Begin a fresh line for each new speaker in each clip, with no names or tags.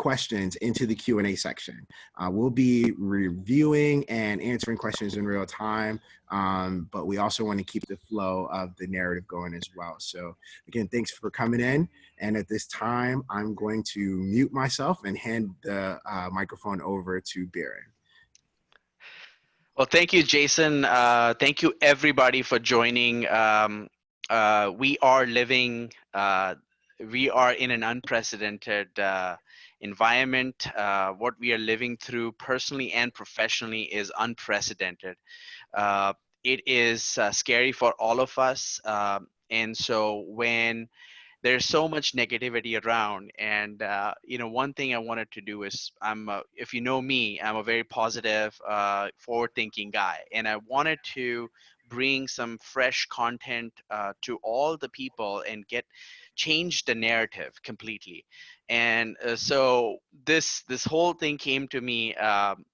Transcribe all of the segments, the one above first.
questions into the Q&A section. We'll be reviewing and answering questions in real time, but we also want to keep the flow of the narrative going as well. So again, thanks for coming in. And at this time, I'm going to mute myself and hand the microphone over to Biren.
Well, thank you, Jason. Thank you, everybody, for joining. We are living, we are in an unprecedented environment. What we are living through personally and professionally is unprecedented. It is scary for all of us. And so when there's so much negativity around, and one thing I wanted to do is, if you know me, I'm a very positive, forward thinking guy, and I wanted to bring some fresh content to all the people and change the narrative completely. And so this whole thing came to me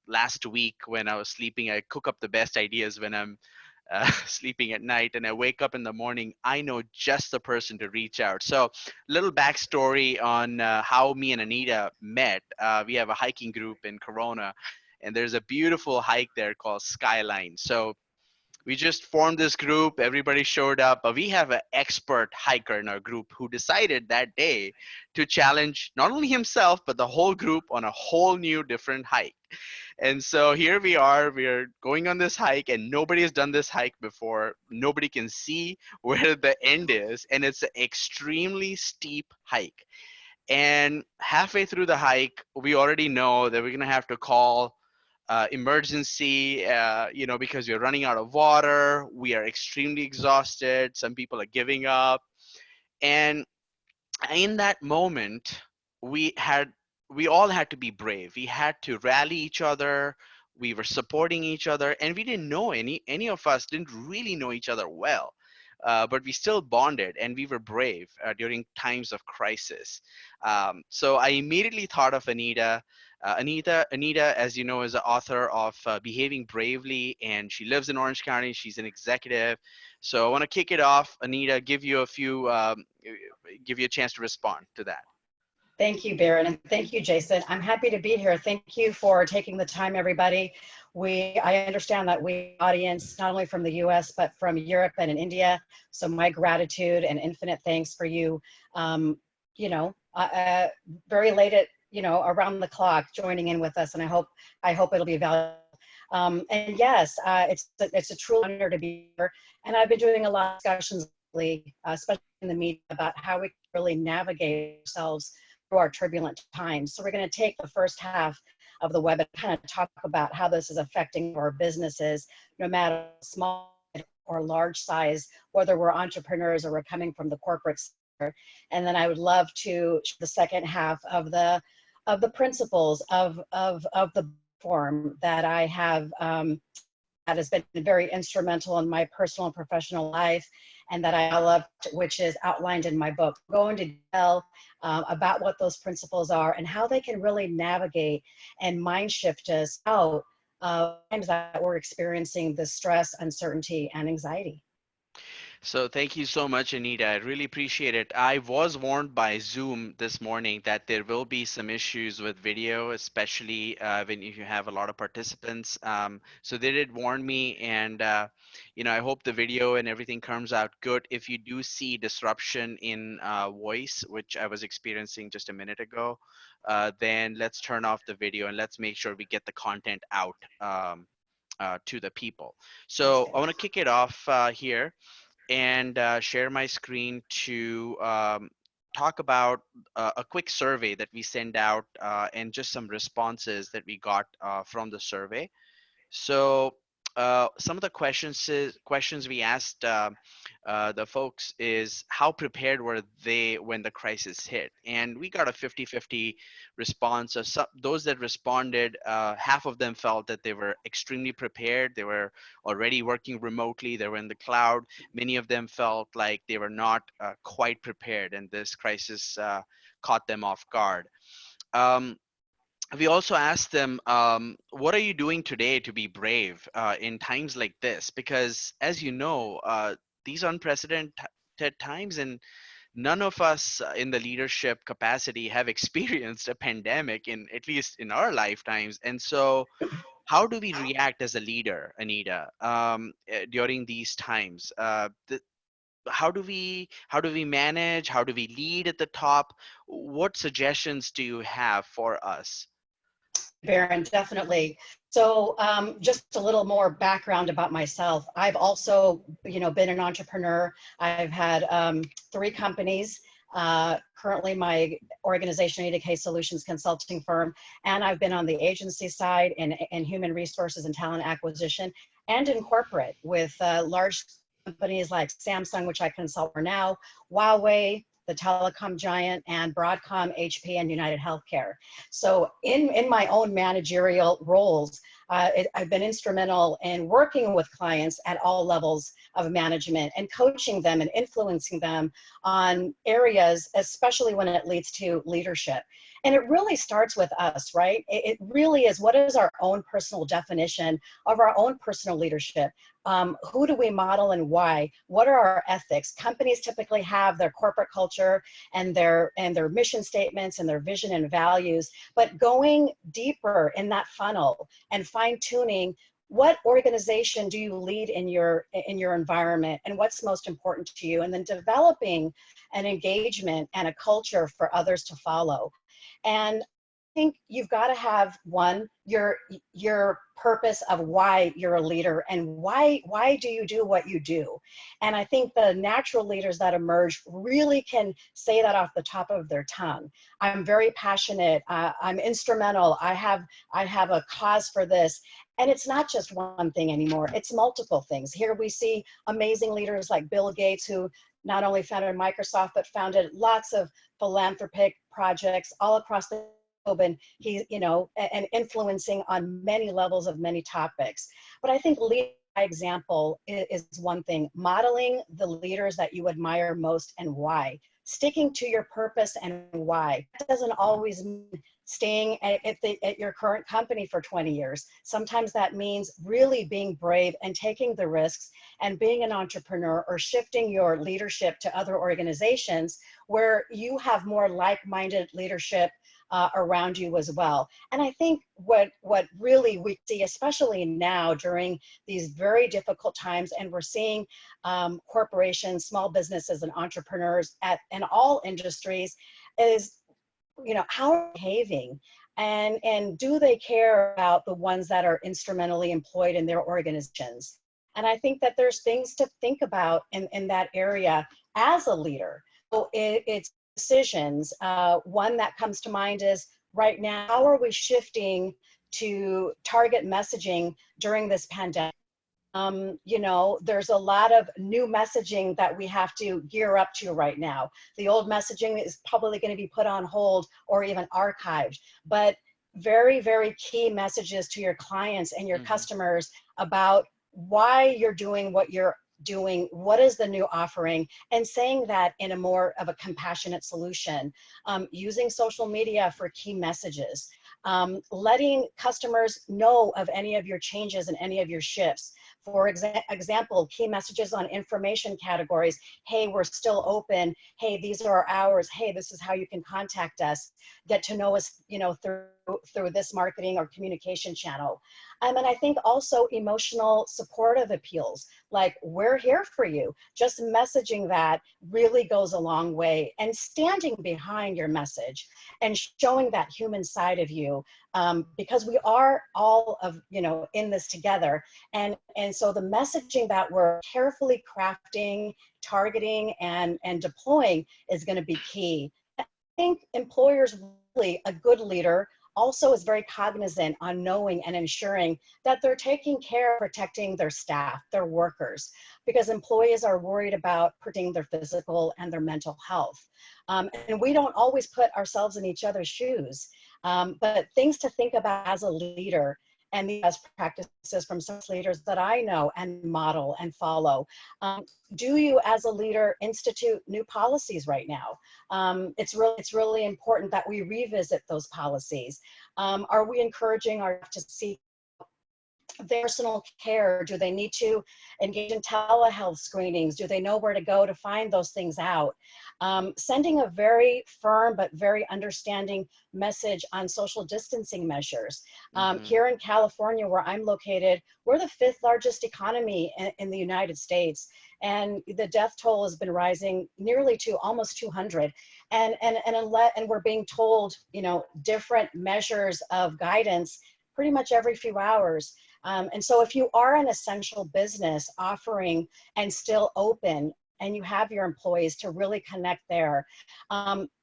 last week when I was sleeping. I cook up the best ideas when I'm sleeping at night, and I wake up in the morning, I know just the person to reach out. So little backstory on how me and Anita met. We have a hiking group in Corona, and there's a beautiful hike there called Skyline. So we just formed this group, everybody showed up, but we have an expert hiker in our group who decided that day to challenge not only himself but the whole group on a whole new different hike. And so here we are, we're going on this hike, and nobody has done this hike before. Nobody can see where the end is, and it's an extremely steep hike. And halfway through the hike, we already know that we're gonna have to call emergency, because we're running out of water. We are extremely exhausted. Some people are giving up. And in that moment, we all had to be brave. We had to rally each other. We were supporting each other, and we didn't know any of us didn't really know each other well. But we still bonded, and we were brave during times of crisis. So I immediately thought of Anita. Anita, as you know, is the author of Behaving Bravely, and she lives in Orange County. She's an executive. So I want to kick it off. Anita, give you a chance to respond to that.
Thank you, Biren, and thank you, Jason. I'm happy to be here. Thank you for taking the time, everybody. I understand that we audience not only from the U.S. but from Europe and in India. So my gratitude and infinite thanks for you. Very late at around the clock joining in with us, and I hope it'll be valuable. And yes, it's a true honor to be here. And I've been doing a lot of discussions lately, especially in the media, about how we can really navigate ourselves through our turbulent times. So we're going to take the first half of the web and kind of talk about how this is affecting our businesses, no matter small or large size, whether we're entrepreneurs or we're coming from the corporate sector. And then I would love to the second half of the principles of the form that I have that has been very instrumental in my personal and professional life, and that I love, which is outlined in my book. I'm going to tell about what those principles are and how they can really navigate and mind shift us out of times that we're experiencing the stress, uncertainty, and anxiety.
So thank you so much, Anita. I really appreciate it. I was warned by Zoom this morning that there will be some issues with video, especially when you have a lot of participants. So they did warn me, and I hope the video and everything comes out good. If you do see disruption in voice, which I was experiencing just a minute ago, then let's turn off the video and let's make sure we get the content out to the people. So I want to kick it off here and share my screen to talk about a quick survey that we send out and just some responses that we got from the survey. So some of the questions we asked the folks is, how prepared were they when the crisis hit? And we got a 50-50 response. Those that responded, half of them felt that they were extremely prepared. They were already working remotely. They were in the cloud. Many of them felt like they were not quite prepared, and this crisis caught them off guard. We also asked them, what are you doing today to be brave in times like this? Because as you know, these unprecedented times, and none of us in the leadership capacity have experienced a pandemic, in at least in our lifetimes. And so how do we react as a leader, Anita, during these times? How do we manage? How do we lead at the top? What suggestions do you have for us?
Baron, definitely. So just a little more background about myself. I've also, been an entrepreneur. I've had 3 companies. Currently, my organization, Anita K Solutions Consulting Firm, and I've been on the agency side in human resources and talent acquisition, and in corporate with large companies like Samsung, which I consult for now, Huawei, the telecom giant, and Broadcom, HP, and United Healthcare. So in my own managerial roles, I've been instrumental in working with clients at all levels of management and coaching them and influencing them on areas, especially when it leads to leadership. And it really starts with us, right? It really is, what is our own personal definition of our own personal leadership? Who do we model and why? What are our ethics? Companies typically have their corporate culture and their mission statements and their vision and values, but going deeper in that funnel and fine tuning, what organization do you lead in your environment, and what's most important to you, and then developing an engagement and a culture for others to follow. And I think you've got to have your purpose of why you're a leader and why do you do what you do. And I think the natural leaders that emerge really can say that off the top of their tongue. I'm very passionate. I'm instrumental. I have a cause for this. And it's not just one thing anymore. It's multiple things. Here we see amazing leaders like Bill Gates, who not only founded Microsoft, but founded lots of philanthropic projects all across the globe, and he's, and influencing on many levels of many topics. But I think leading by example is one thing. Modeling the leaders that you admire most and why. Sticking to your purpose and why. That doesn't always mean staying at your current company for 20 years. Sometimes that means really being brave and taking the risks and being an entrepreneur, or shifting your leadership to other organizations where you have more like-minded leadership around you as well. And I think what really we see, especially now during these very difficult times, and we're seeing corporations, small businesses, and entrepreneurs in all industries, is how are they behaving, and do they care about the ones that are instrumentally employed in their organizations? And I think that there's things to think about in that area as a leader. So it's decisions. One that comes to mind is, right now, how are we shifting to target messaging during this pandemic? There's a lot of new messaging that we have to gear up to right now. The old messaging is probably going to be put on hold or even archived, but very, very key messages to your clients and your customers about why you're doing what you're doing, what is the new offering, and saying that in a more of a compassionate solution, using social media for key messages, letting customers know of any of your changes and any of your shifts. For example, key messages on information categories. Hey, we're still open. Hey, these are our hours. Hey, this is how you can contact us. Get to know us, through this marketing or communication channel. And I think also emotional supportive appeals, like, we're here for you. Just messaging that really goes a long way, and standing behind your message and showing that human side of you, because we are all in this together. And so the messaging that we're carefully crafting, targeting, and deploying is going to be key. I think employers, really, a good leader also is very cognizant on knowing and ensuring that they're taking care of protecting their staff, their workers, because employees are worried about protecting their physical and their mental health. And we don't always put ourselves in each other's shoes, but things to think about as a leader, and the best practices from some leaders that I know and model and follow. Do you, as a leader, institute new policies right now? It's really important that we revisit those policies. Are we encouraging our to seek their personal care? Do they need to engage in telehealth screenings? Do they know where to go to find those things out? Sending a very firm but very understanding message on social distancing measures. Here in California, where I'm located, we're the 5th largest economy in the United States. And the death toll has been rising nearly to almost 200. And we're being told, you know, different measures of guidance pretty much every few hours. And so if you are an essential business offering and still open, and you have your employees, to really connect there,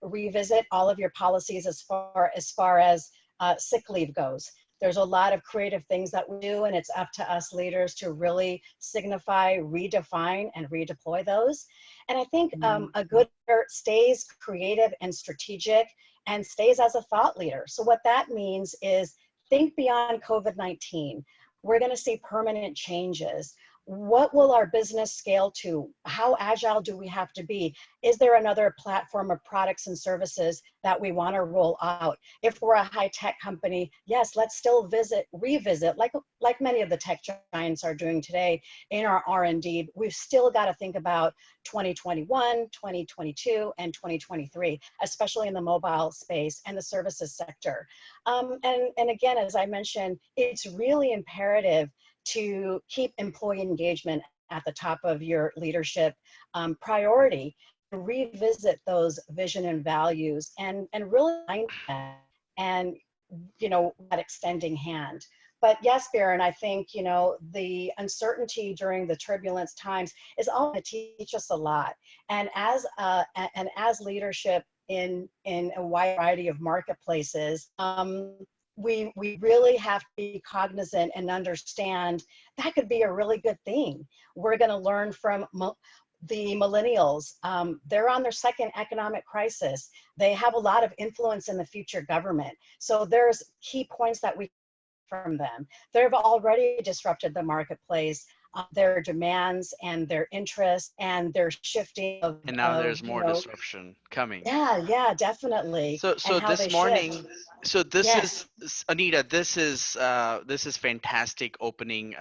revisit all of your policies as far as sick leave goes. There's a lot of creative things that we do, and it's up to us leaders to really signify, redefine, and redeploy those. And I think a good leader stays creative and strategic and stays as a thought leader. So what that means is think beyond COVID-19. We're going to see permanent changes. What will our business scale to? How agile do we have to be? Is there another platform of products and services that we want to roll out? If we're a high-tech company, yes, let's still revisit, like many of the tech giants are doing today in our R&D. We've still got to think about 2021, 2022, and 2023, especially in the mobile space and the services sector. And again, as I mentioned, it's really imperative to keep employee engagement at the top of your leadership priority, revisit those vision and values, and really find that, and, you know, that extending hand. But yes, Baron, I think, you know, the uncertainty during the turbulence times is all going to teach us a lot. And as leadership in a wide variety of marketplaces, we really have to be cognizant and understand that could be a really good thing. We're going to learn from the millennials. They're on their second economic crisis. They have a lot of influence in the future government. So there's key points that we from them. They've already disrupted the marketplace, their demands and their interests and their shifting of,
and now there's more disruption coming.
Yeah, definitely.
So
and how
this
they
morning,
shift.
so this
Yes.
is Anita. This is fantastic opening.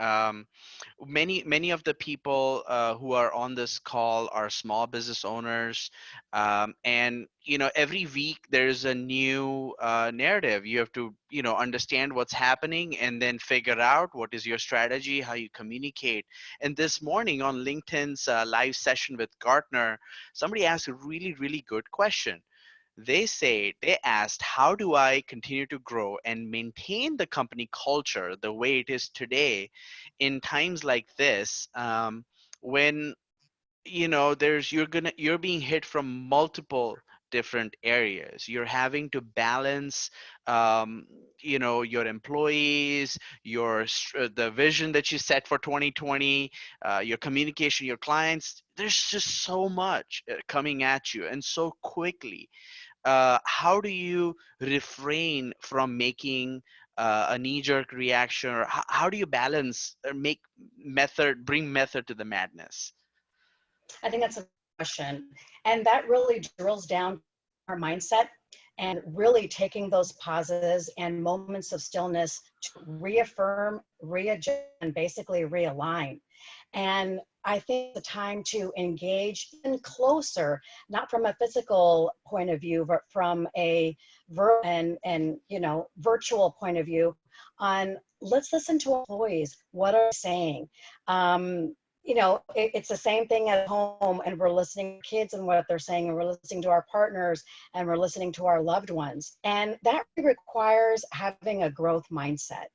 Many of the people who are on this call are small business owners, and you know, every week there's a new narrative. You have to, you know, understand what's happening and then figure out what is your strategy, how you communicate. And this morning on LinkedIn's live session with Gartner, somebody asked a really good question. They asked, how do I continue to grow and maintain the company culture the way it is today in times like this, when, you know, you're being hit from multiple different areas. You're having to balance, um, you know, your employees, the vision that you set for 2020, your communication, your clients. There's just so much coming at you and so quickly. How do you refrain from making a knee-jerk reaction, or how do you balance or bring method to the madness?
I think that's a question. And that really drills down our mindset and really taking those pauses and moments of stillness to reaffirm, readjust, and basically realign. And I think the time to engage even closer, not from a physical point of view, but from a virtual point of view, on let's listen to employees. What are they saying? You know, it's the same thing at home, and we're listening to kids and what they're saying, and we're listening to our partners, and we're listening to our loved ones. And that requires having a growth mindset.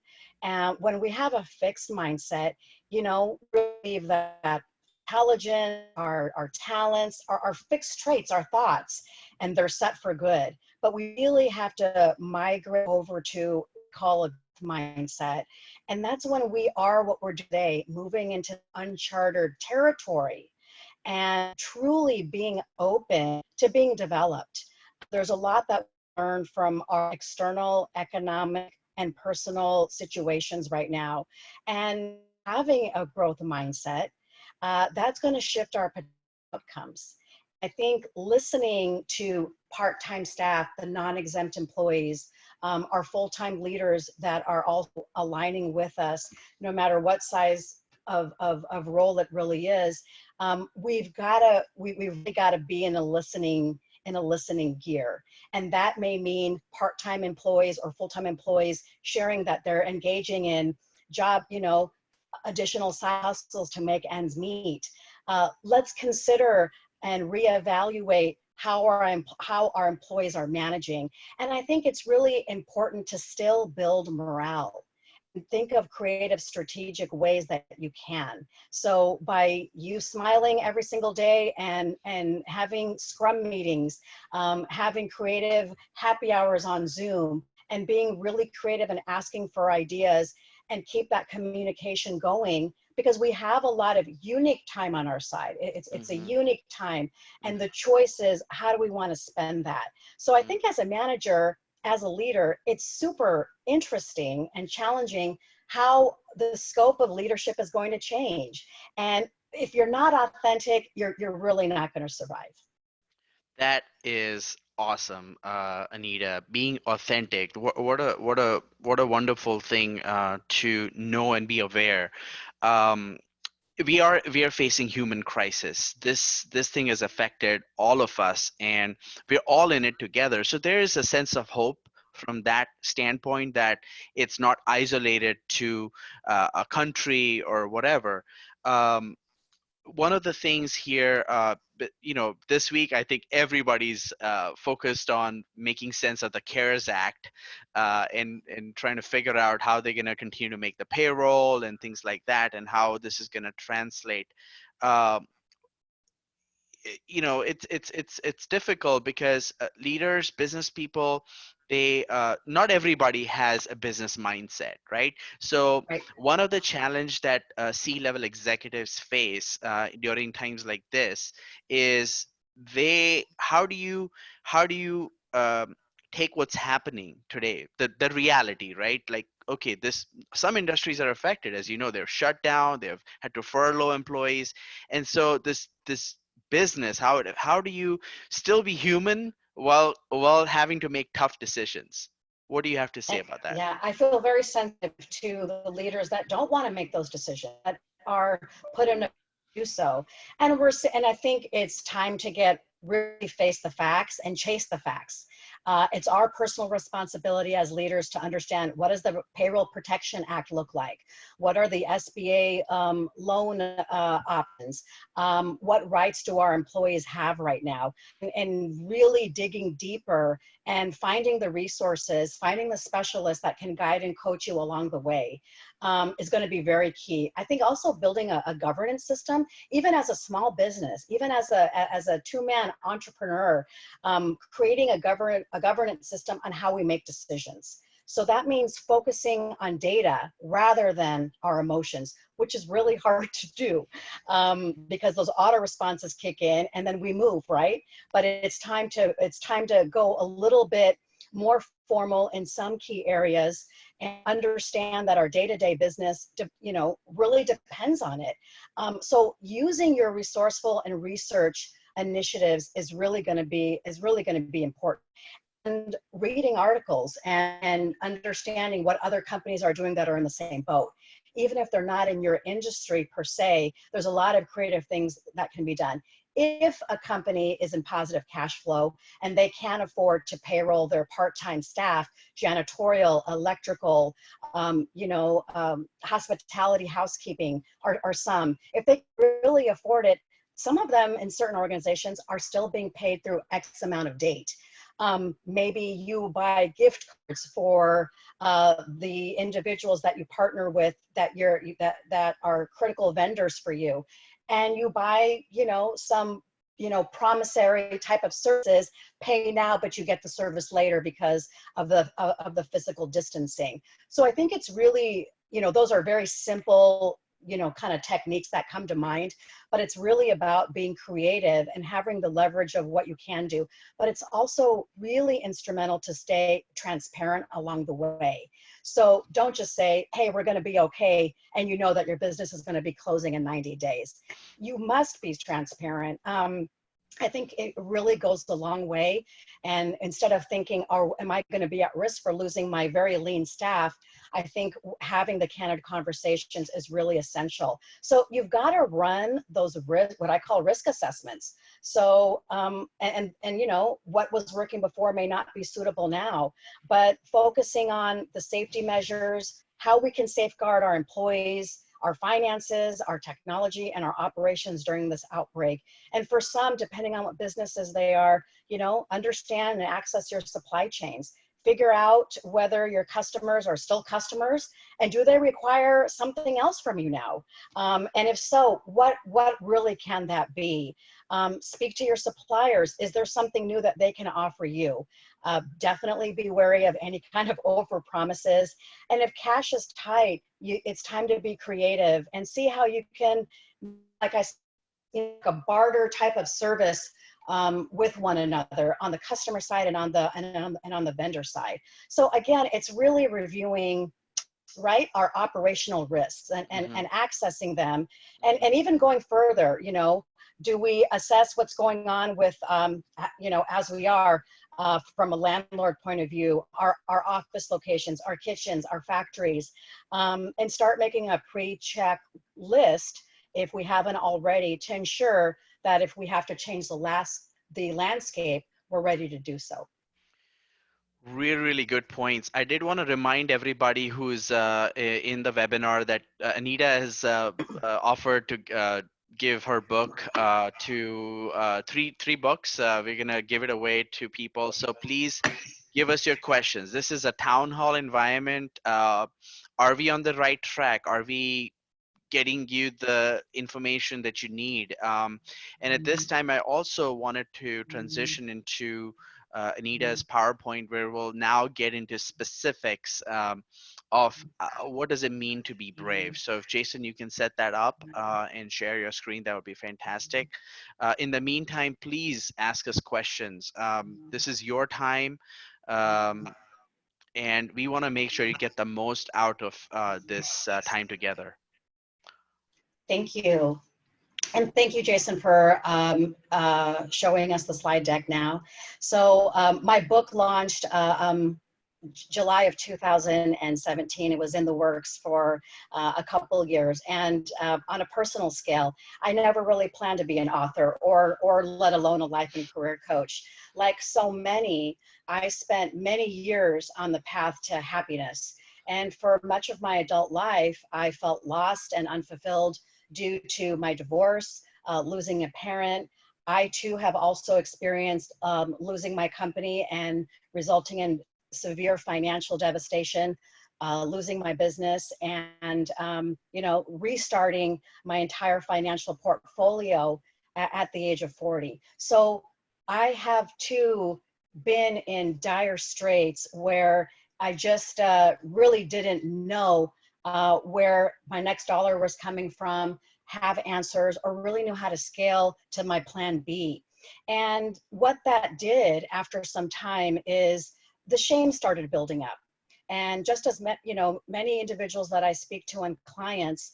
And when we have a fixed mindset, you know, we believe that intelligence, our talents, our fixed traits, our thoughts, and they're set for good. But we really have to migrate over to call a mindset. And that's when we are what we're today, moving into uncharted territory and truly being open to being developed. There's a lot that we learn from our external economic and personal situations right now. And having a growth mindset, that's going to shift our outcomes. I think listening to part-time staff, the non-exempt employees, our full-time leaders that are also aligning with us, no matter what size of role it really is, we've really got to be in a listening gear. And that may mean part-time employees or full-time employees sharing that they're engaging in job, additional side hustles to make ends meet. Let's consider and reevaluate how our employees are managing. And I think it's really important to still build morale. Think of creative, strategic ways that you can. So by you smiling every single day and having scrum meetings, having creative happy hours on Zoom, and being really creative and asking for ideas, and keep that communication going, because we have a lot of unique time on our side. It's a unique time, and the choice is, how do we want to spend that? So I think as a manager, as a leader, it's super interesting and challenging how the scope of leadership is going to change. And if you're not authentic, you're really not going to survive.
That is awesome, Anita. Being authentic. What a wonderful thing to know and be aware. Um, we are facing human crisis. This thing has affected all of us, and we're all in it together. So there is a sense of hope from that standpoint, that it's not isolated to a country or whatever. Um, One of the things here, this week, I think everybody's focused on making sense of the CARES Act, and trying to figure out how they're going to continue to make the payroll and things like that, and how this is going to translate. Um, it's difficult because leaders, business people, they not everybody has a business mindset, right? So
Right.
one of the challenge that C-level executives face during times like this is, they how do you take what's happening today, the reality, right? Like, okay, this, some industries are affected, as you know, they're shut down, they've had to furlough employees. And so this business, how do you still be human while having to make tough decisions? What do you have to say about that?
Yeah, I feel very sensitive to the leaders that don't want to make those decisions, that are put in a do so. And I think it's time to get really face the facts and chase the facts. It's our personal responsibility as leaders to understand, what does the Payroll Protection Act look like? What are the SBA loan options? What rights do our employees have right now? And really digging deeper and finding the resources, finding the specialists that can guide and coach you along the way, is going to be very key. I think also building a governance system, even as a small business, even as a two-man entrepreneur, creating a governance system on how we make decisions. So that means focusing on data rather than our emotions, which is really hard to do, because those auto responses kick in and then we move, right? But it's time to go a little bit more formal in some key areas, and understand that our day-to-day business, really depends on it. So using your resourceful and research initiatives is really going to be important. And reading articles and understanding what other companies are doing that are in the same boat. Even if they're not in your industry per se, there's a lot of creative things that can be done. If a company is in positive cash flow and they can't afford to payroll their part-time staff, janitorial, electrical, hospitality, housekeeping are some. If they really afford it, some of them in certain organizations are still being paid through X amount of date. Maybe you buy gift cards for the individuals that you partner with, that are critical vendors for you, and you buy, some, promissory type of services, pay now, but you get the service later because of the physical distancing. So I think it's really, those are very simple, kind of techniques that come to mind, but it's really about being creative and having the leverage of what you can do. But it's also really instrumental to stay transparent along the way. So don't just say, hey, we're going to be okay, and that your business is going to be closing in 90 days. You must be transparent. I think it really goes a long way. And instead of thinking, oh, am I going to be at risk for losing my very lean staff? I think having the candid conversations is really essential. So you've got to run those what I call risk assessments. So, and you know, what was working before may not be suitable now, but focusing on the safety measures, how we can safeguard our employees, our finances, our technology, and our operations during this outbreak. And for some, depending on what businesses they are, you know, understand and access your supply chains. Figure out whether your customers are still customers, and do they require something else from you now? And if so, what really can that be? Speak to your suppliers. Is there something new that they can offer you? Definitely be wary of any kind of over promises. And if cash is tight, it's time to be creative and see how you can, like I said, a barter type of service with one another on the customer side and on the vendor side. So again, it's really reviewing, right, our operational risks and accessing them, and even going further, you know, do we assess what's going on with, you know, as we are from a landlord point of view, our office locations, our kitchens, our factories, and start making a pre-check list if we haven't already, to ensure that if we have to change the landscape, we're ready to do so.
Really, really good points. I did want to remind everybody who's in the webinar that Anita has offered to give her book to three books. We're gonna give it away to people. So please give us your questions. This is a town hall environment. Are we on the right track? Are we getting you the information that you need? And at this time, I also wanted to transition into Anita's PowerPoint, where we'll now get into specifics of what does it mean to be brave. So if Jason, you can set that up and share your screen, that would be fantastic. In the meantime, please ask us questions. This is your time. And we want to make sure you get the most out of this time together.
Thank you. And thank you, Jason, for showing us the slide deck now. So my book launched July of 2017. It was in the works for a couple years. And on a personal scale, I never really planned to be an author or let alone a life and career coach. Like so many, I spent many years on the path to happiness. And for much of my adult life, I felt lost and unfulfilled due to my divorce, losing a parent. I too have also experienced losing my company and resulting in severe financial devastation, losing my business, and you know, restarting my entire financial portfolio at the age of 40. So I have too been in dire straits where I just really didn't know where my next dollar was coming from, have answers, or really knew how to scale to my plan B. And what that did after some time is the shame started building up. And just as you know, many individuals that I speak to and clients,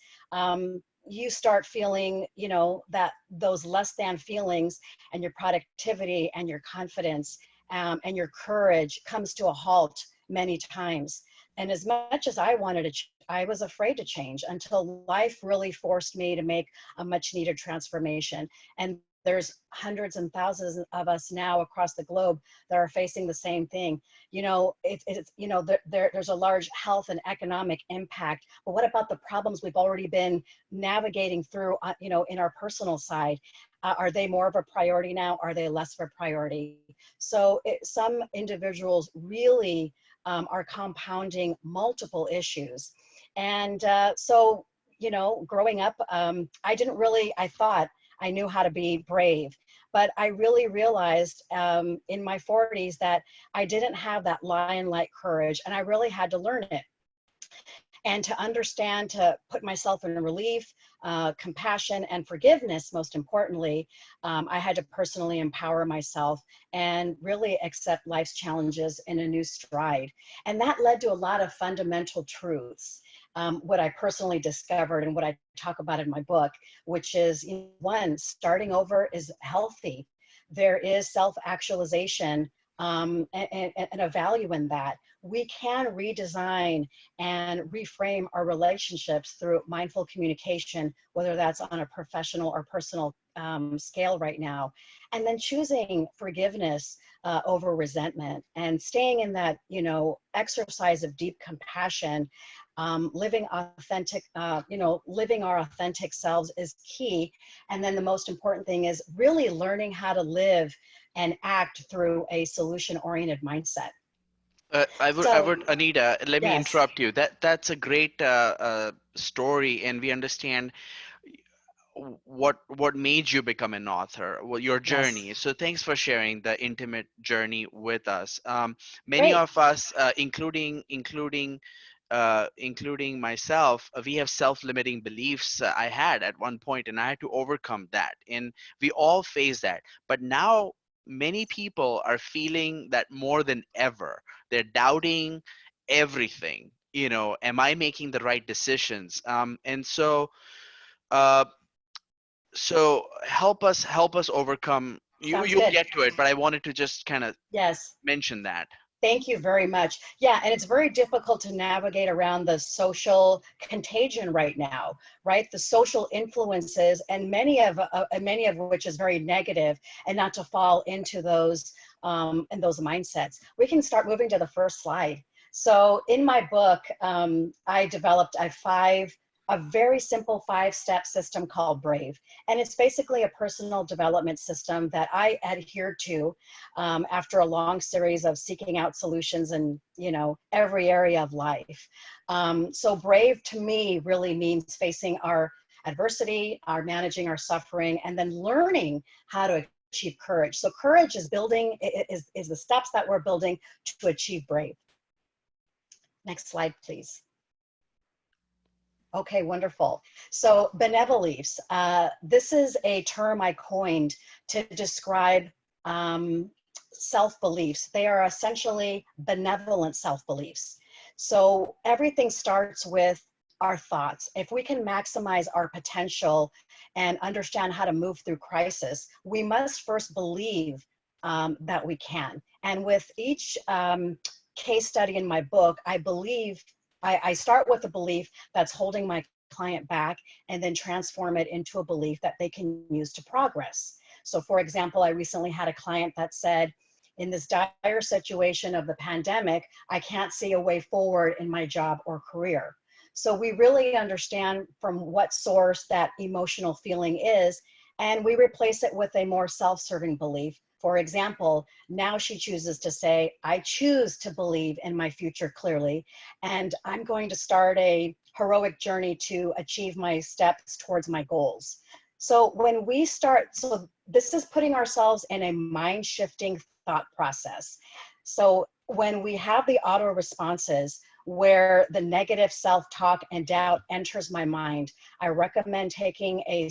you start feeling, you know, that those less than feelings, and your productivity and your confidence and your courage comes to a halt many times. And as much as I wanted to, I was afraid to change until life really forced me to make a much needed transformation. And there's hundreds and thousands of us now across the globe that are facing the same thing. You know, it's you know, there's a large health and economic impact, but what about the problems we've already been navigating through, you know, in our personal side? Are they more of a priority now? Are they less of a priority? So some individuals really are compounding multiple issues. And so, you know, growing up, I thought I knew how to be brave, but I really realized in my 40s that I didn't have that lion-like courage, and I really had to learn it. And to understand, to put myself in relief, compassion, and forgiveness, most importantly, I had to personally empower myself and really accept life's challenges in a new stride. And that led to a lot of fundamental truths. What I personally discovered and what I talk about in my book, which is, one, starting over is healthy. there is self-actualization and a value in that. We can redesign and reframe our relationships through mindful communication, whether that's on a professional or personal scale right now. And then choosing forgiveness over resentment and staying in that, exercise of deep compassion, living authentic, living our authentic selves is key. And then the most important thing is really learning how to live and act through a solution-oriented mindset.
I would, Anita, let me
Yes,
interrupt you. That's a great story, and we understand what made you become an author, your
yes,
journey. So thanks for sharing the intimate journey with us. Many
great.
of us, including myself, we have self-limiting beliefs. I had at one point, and I had to overcome that. And we all face that. But now many people are feeling that more than ever. They're doubting everything. Am I making the right decisions? And so. Uh, so help us overcome.
Sounds
You'll
good.
get to it, but I wanted to just kind of
Yes.
mention that.
Thank you very much. Yeah, and it's very difficult to navigate around the social contagion right now, right? The social influences, and many of which is very negative, and not to fall into those in those mindsets. We can start moving to the first slide. So in my book, I developed a very simple 5-step system called Brave, and it's basically a personal development system that I adhere to after a long series of seeking out solutions in every area of life. So Brave to me really means facing our adversity, our managing our suffering, and then learning how to achieve courage. So courage is is the steps that we're building to achieve Brave. Next slide, please. Okay, wonderful. So benevolence, this is a term I coined to describe self-beliefs. They are essentially benevolent self-beliefs. So everything starts with our thoughts. If we can maximize our potential and understand how to move through crisis, we must first believe that we can. And with each case study in my book, I start with a belief that's holding my client back and then transform it into a belief that they can use to progress. So for example, I recently had a client that said, in this dire situation of the pandemic, I can't see a way forward in my job or career. So we really understand from what source that emotional feeling is, and we replace it with a more self-serving belief. For example, now she chooses to say, I choose to believe in my future clearly, and I'm going to start a heroic journey to achieve my steps towards my goals. So when we start, so this is putting ourselves in a mind-shifting thought process. So when we have the auto responses where the negative self-talk and doubt enters my mind, I recommend taking a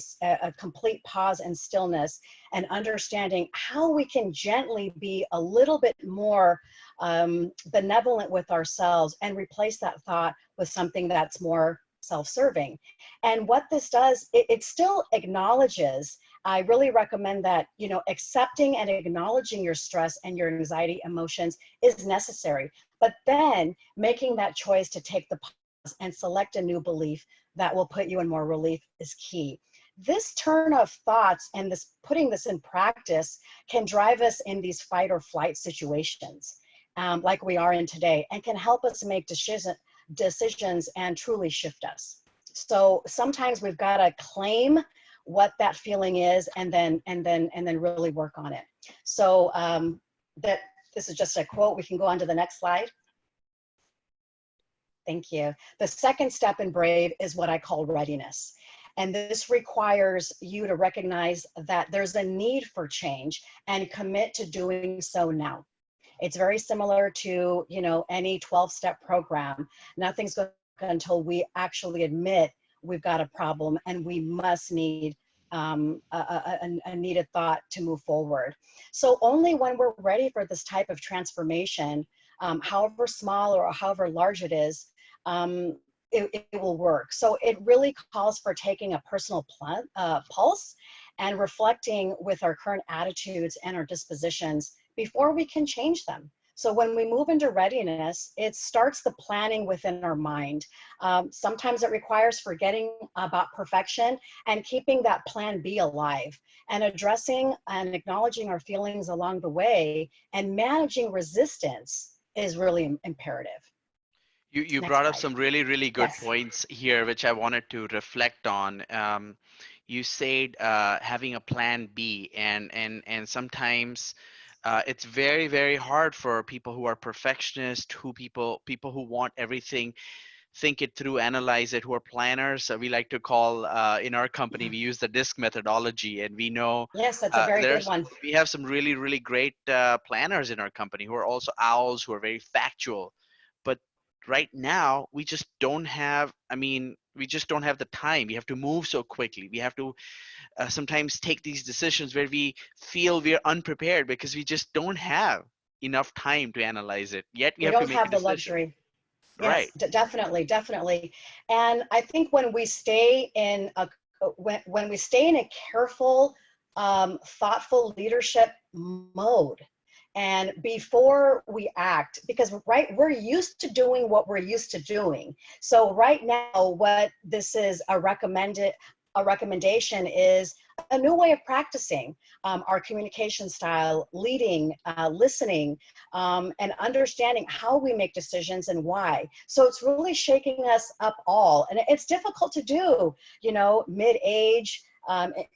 complete pause and stillness and understanding how we can gently be a little bit more benevolent with ourselves and replace that thought with something that's more self-serving. And what this does, it still acknowledges, I really recommend that, accepting and acknowledging your stress and your anxiety emotions is necessary. But then making that choice to take the pause and select a new belief that will put you in more relief is key. This turn of thoughts and this putting this in practice can drive us in these fight or flight situations like we are in today, and can help us make decisions and truly shift us. So sometimes we've got to claim what that feeling is and then really work on it. So this is just a quote. We can go on to the next slide. Thank you. The second step in Brave is what I call readiness. And this requires you to recognize that there's a need for change and commit to doing so now. It's very similar to, any 12-step program. Nothing's going until we actually admit we've got a problem and we must need a needed thought to move forward. So only when we're ready for this type of transformation, however small or however large it is, it will work. So it really calls for taking a personal pulse and reflecting with our current attitudes and our dispositions before we can change them. So when we move into readiness, it starts the planning within our mind. Sometimes it requires forgetting about perfection and keeping that plan B alive, and addressing and acknowledging our feelings along the way and managing resistance is really imperative.
You
Next
brought up
slide.
some really, really good
Yes.
points here, which I wanted to reflect on. You said having a plan B, and sometimes it's very, very hard for people who are perfectionists, who people who want everything, think it through, analyze it, who are planners. We like to call in our company, we use the DISC methodology, and we know
Yes, that's a very good
there's
one.
we have some really, really great planners in our company who are also owls, who are very factual. But right now we just don't have, I mean, we just don't have the time. We have to move so quickly. We have to sometimes take these decisions where we feel we're unprepared because we just don't have enough time to analyze it, yet we
We
have to
don't
make a
have the
decision.
luxury. Yes,
Right.
definitely, definitely. And I think when we stay in a when we stay in a careful, thoughtful leadership mode, and before we act, because right, we're used to doing what we're used to doing. So right now, what this is a recommendation is a new way of practicing our communication style, leading, listening, and understanding how we make decisions and why. So it's really shaking us up all. And it's difficult to do, you know, mid-age,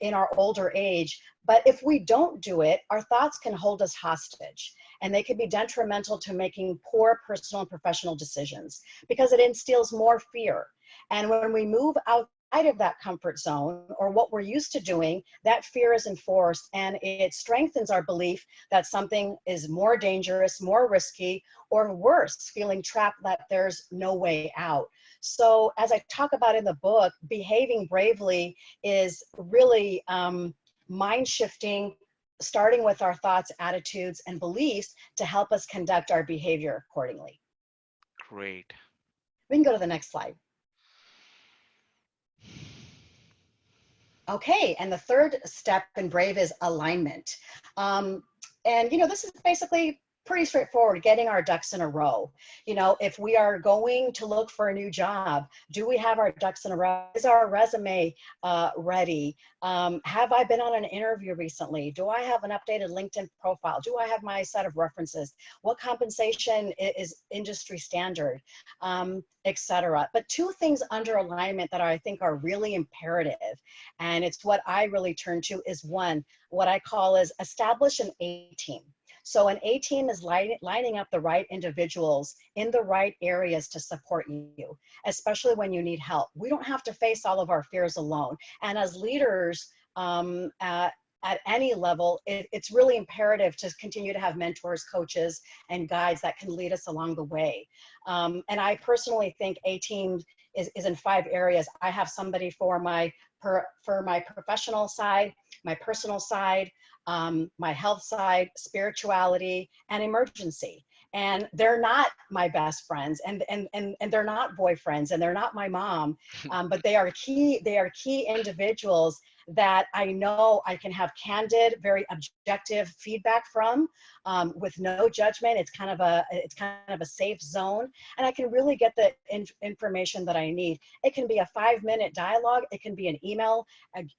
in our older age. But if we don't do it, our thoughts can hold us hostage, and they can be detrimental to making poor personal and professional decisions because it instills more fear. And when we move outside of that comfort zone or what we're used to doing, that fear is enforced, and it strengthens our belief that something is more dangerous, more risky, or worse, feeling trapped that there's no way out. So as I talk about in the book, behaving bravely is really mind shifting, starting with our thoughts, attitudes, and beliefs to help us conduct our behavior accordingly.
Great.
We can go to the next slide. Okay, and the third step in BRAVE is alignment. And you know, this is basically pretty straightforward, getting our ducks in a row. You know, if we are going to look for a new job, do we have our ducks in a row? Is our resume ready? Have I been on an interview recently? Do I have an updated LinkedIn profile? Do I have my set of references? What compensation is industry standard, etc. But two things under alignment that I think are really imperative, and it's what I really turn to, is one, what I call is establish an A-team. So an A-team is lining up the right individuals in the right areas to support you, especially when you need help. We don't have to face all of our fears alone. And as leaders at any level, it's really imperative to continue to have mentors, coaches, and guides that can lead us along the way. And I personally think A-team is in 5 areas. I have somebody for my professional side, my personal side, my health side, spirituality, and emergency. And they're not my best friends, and they're not boyfriends, and they're not my mom, but they are key individuals that I know I can have candid, very objective feedback from, with no judgment. It's kind of a safe zone, and I can really get the information that I need. It can be a 5-minute dialogue. It can be an email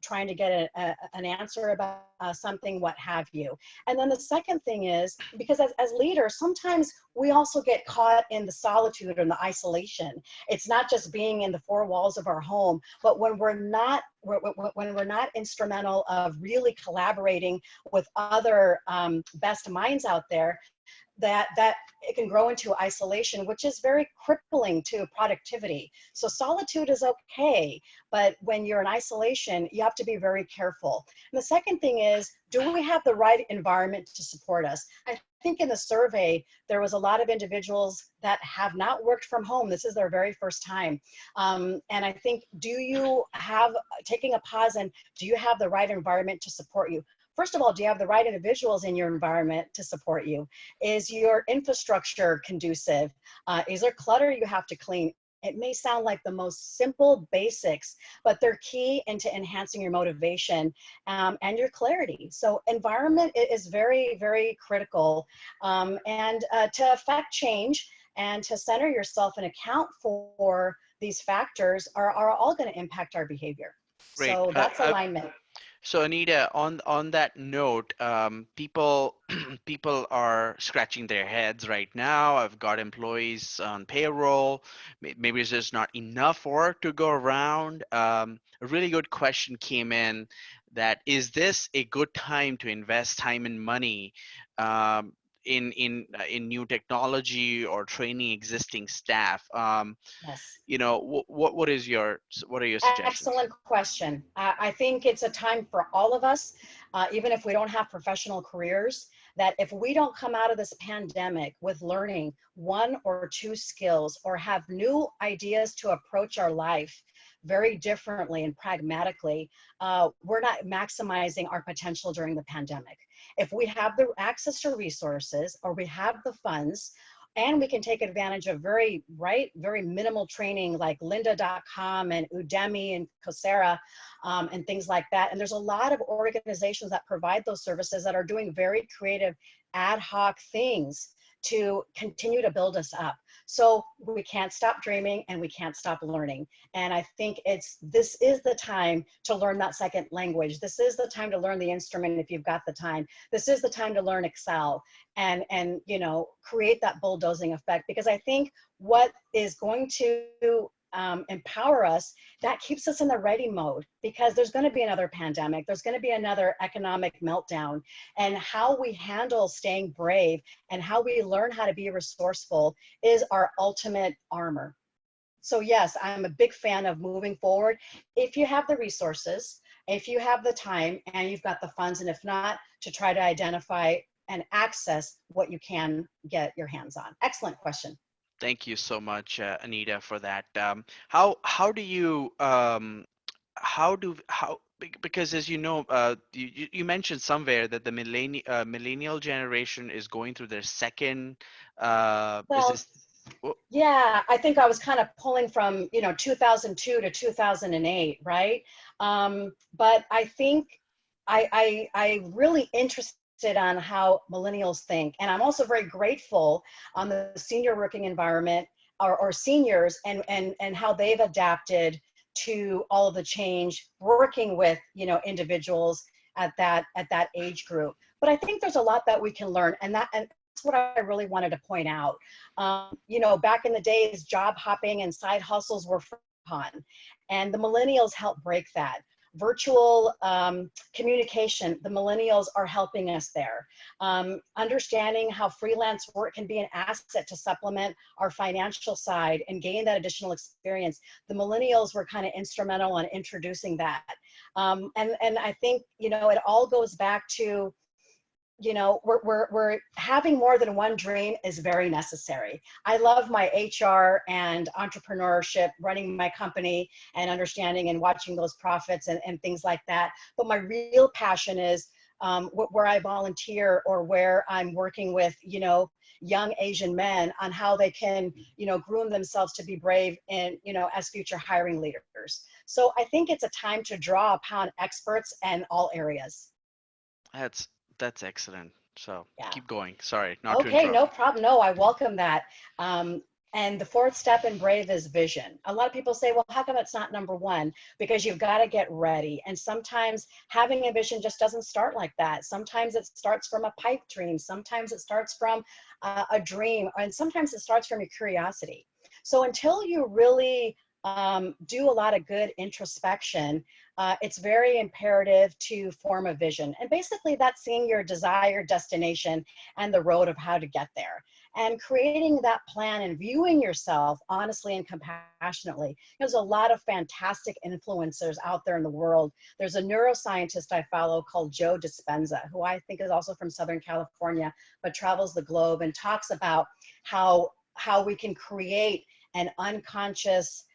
trying to get an answer about something, what have you. And then the second thing is, because as leaders, sometimes we also get caught in the solitude and the isolation. It's not just being in the 4 walls of our home, but when we're not instrumental of really collaborating with other best minds out there, that it can grow into isolation, which is very crippling to productivity. So solitude is okay, but when you're in isolation, you have to be very careful. And the second thing is, do we have the right environment to support us? I think in the survey, there was a lot of individuals that have not worked from home. This is their very first time. And I think, taking a pause, and do you have the right environment to support you? First of all, do you have the right individuals in your environment to support you? Is your infrastructure conducive? Is there clutter you have to clean? It may sound like the most simple basics, but they're key into enhancing your motivation and your clarity. So environment is very, very critical. And to affect change and to center yourself and account for these factors are all going to impact our behavior.
Great.
So that's alignment.
So Anita, on that note, people people are scratching their heads right now. I've got employees on payroll. Maybe there's just not enough work to go around. A really good question came in, that is this a good time to invest time and money um, in new technology or training existing staff?
Yes.
What are your suggestions?
Excellent question. I think it's a time for all of us, even if we don't have professional careers, that if we don't come out of this pandemic with learning one or two skills or have new ideas to approach our life very differently and pragmatically, we're not maximizing our potential during the pandemic. If we have the access to resources or we have the funds, and we can take advantage of very minimal training like lynda.com and Udemy and Coursera and things like that. And there's a lot of organizations that provide those services that are doing very creative ad hoc things to continue to build us up. So we can't stop dreaming and we can't stop learning. And I think this is the time to learn that second language. This is the time to learn the instrument if you've got the time. This is the time to learn Excel and create that bulldozing effect, because I think what is going to empower us, that keeps us in the ready mode, because there's going to be another pandemic, there's going to be another economic meltdown, and how we handle staying brave and how we learn how to be resourceful is our ultimate armor. So yes, I'm a big fan of moving forward. If you have the resources, if you have the time and you've got the funds, and if not, to try to identify and access what you can get your hands on. Excellent question.
Thank you so much, Anita, for that. How do you because as you know, you mentioned somewhere that the millennial generation is going through their second is
Well,
this oh,
yeah, I think I was kind of pulling from 2002 to 2008, right? But I think I really interested on how millennials think, and I'm also very grateful on the senior working environment, or seniors, and how they've adapted to all of the change, working with individuals at that age group. But I think there's a lot that we can learn, and that's what I really wanted to point out. Back in the days, job hopping and side hustles were frowned upon, and the millennials helped break that. Virtual communication, the millennials are helping us there. Understanding how freelance work can be an asset to supplement our financial side and gain that additional experience, the millennials were kind of instrumental in introducing that. And I think it all goes back to we're having more than one dream is very necessary. I love my HR and entrepreneurship, running my company and understanding and watching those profits and things like that. But my real passion is where I volunteer, or where I'm working with, young Asian men on how they can, groom themselves to be brave and, as future hiring leaders. So I think it's a time to draw upon experts in all areas.
that's that's excellent. So
Yeah.
keep going. Sorry, not to
Okay,
interrupt.
no problem. No, I welcome that. And the fourth step in brave is vision. A lot of people say, well, how come it's not number one? Because you've got to get ready. And sometimes having a vision just doesn't start like that. Sometimes it starts from a pipe dream. Sometimes it starts from a dream. And sometimes it starts from your curiosity. So until you really do a lot of good introspection, it's very imperative to form a vision. And basically that's seeing your desired destination and the road of how to get there. And creating that plan and viewing yourself honestly and compassionately. There's a lot of fantastic influencers out there in the world. There's a neuroscientist I follow called Joe Dispenza, who I think is also from Southern California, but travels the globe and talks about how we can create an unconscious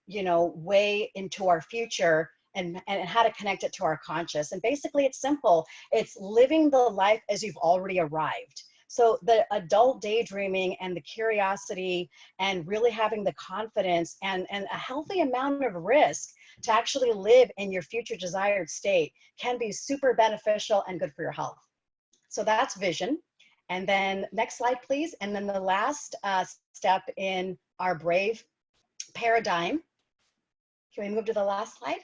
way into our future, and how to connect it to our conscious. And basically it's simple. It's living the life as you've already arrived. So the adult daydreaming and the curiosity and really having the confidence and a healthy amount of risk to actually live in your future desired state can be super beneficial and good for your health. So that's vision. And then next slide, please. And then the last step in our BRAVE paradigm. Can we move to the last slide?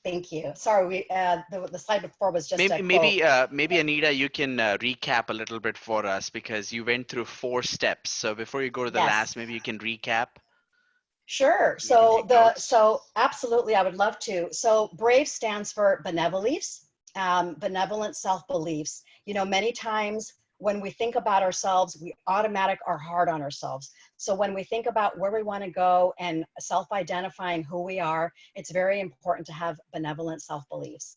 Thank you. Sorry, the slide before was just a quote.
Maybe Anita, you can recap a little bit for us because you went through 4 steps. So before you go to the last, maybe you can recap.
Sure. So absolutely, I would love to. So BRAVE stands for benevolent self-beliefs. You know, many times when we think about ourselves, we are hard on ourselves. So when we think about where we want to go and self-identifying who we are, it's very important to have benevolent self-beliefs.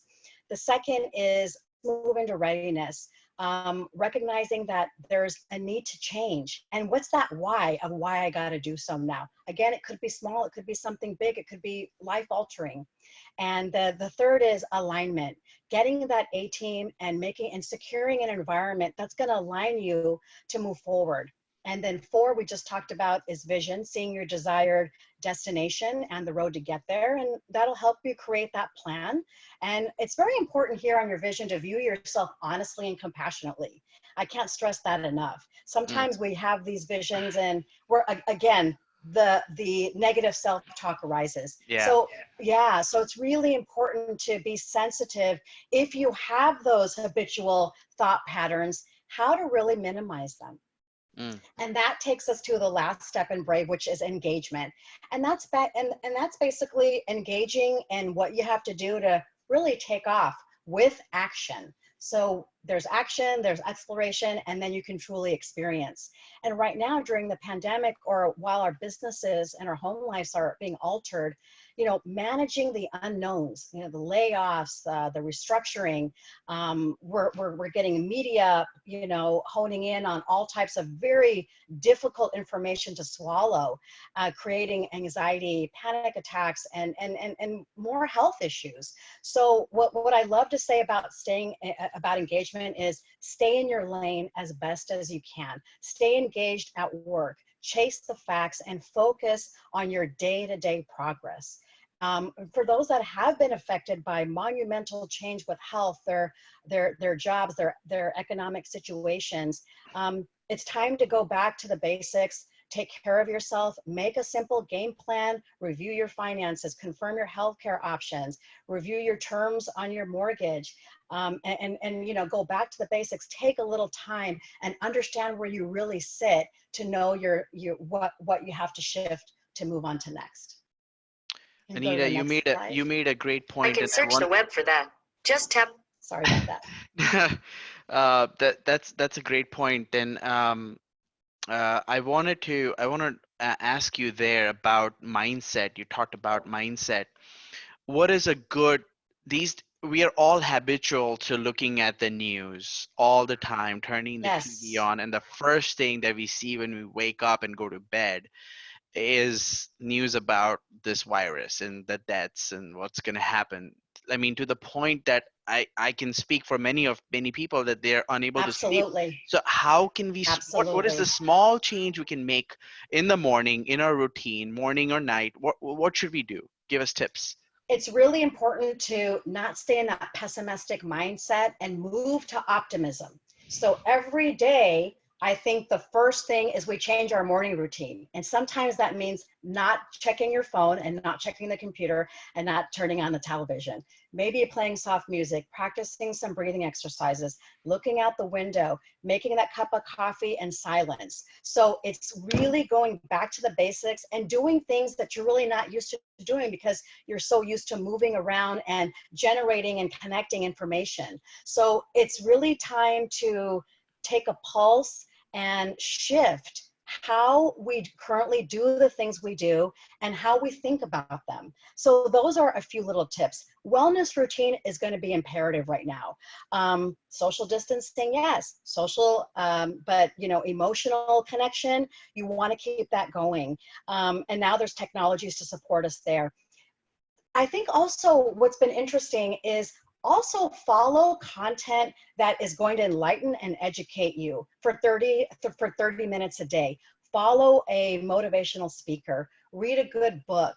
The second is move into readiness. Recognizing that there's a need to change. And what's that why of why I got to do some now? Again, it could be small, it could be something big, it could be life altering. And the third is alignment, getting that A team and securing an environment that's going to align you to move forward. And then 4, we just talked about, is vision, seeing your desired destination and the road to get there. And that'll help you create that plan. And it's very important here on your vision to view yourself honestly and compassionately. I can't stress that enough. Sometimes we have these visions and we're, again, the negative self-talk arises. So it's really important to be sensitive if you have those habitual thought patterns, how to really minimize them. And that takes us to the last step in BRAVE, which is engagement. And that's that's basically engaging in what you have to do to really take off with action. So there's action, there's exploration, and then you can truly experience. And right now during the pandemic, or while our businesses and our home lives are being altered, you know, managing the unknowns, you know, the layoffs, the restructuring, we're getting media, you know, honing in on all types of very difficult information to swallow, creating anxiety, panic attacks, and more health issues. So what I love to say about about engagement is stay in your lane as best as you can. Stay engaged at work, chase the facts, and focus on your day-to-day progress. For those that have been affected by monumental change with health, their jobs, their economic situations, it's time to go back to the basics. Take care of yourself, make a simple game plan, review your finances, confirm your healthcare options, review your terms on your mortgage, and you know, go back to the basics. Take a little time and understand where you really sit to know what you have to shift to move on to next.
Anita, you made a great point.
I can search the web for that. Just tap.
Sorry about that.
That's a great point. And I want to ask you there about mindset. You talked about mindset. What is a good, we are all habitual to looking at the news all the time, turning the TV on, and the first thing that we see when we wake up and go to bed is news about this virus and the deaths and what's going to happen. I mean, to the point that I can speak for many people that they're unable to sleep. So how can we, what is the small change we can make in the morning, in our routine, morning or night? What should we do? Give us tips.
It's really important to not stay in that pessimistic mindset and move to optimism. So every day, I think the first thing is we change our morning routine. And sometimes that means not checking your phone and not checking the computer and not turning on the television. Maybe playing soft music, practicing some breathing exercises, looking out the window, making that cup of coffee in silence. So it's really going back to the basics and doing things that you're really not used to doing because you're so used to moving around and generating and connecting information. So it's really time to take a pulse and shift how we currently do the things we do and how we think about them. So those are a few little tips. Wellness routine is going to be imperative right now. Social distancing, yes. Social, but you know, emotional connection, you want to keep that going. And now there's technologies to support us there. I think also what's been interesting is Also follow content that is going to enlighten and educate you for 30 minutes a day. Follow a motivational speaker, read a good book,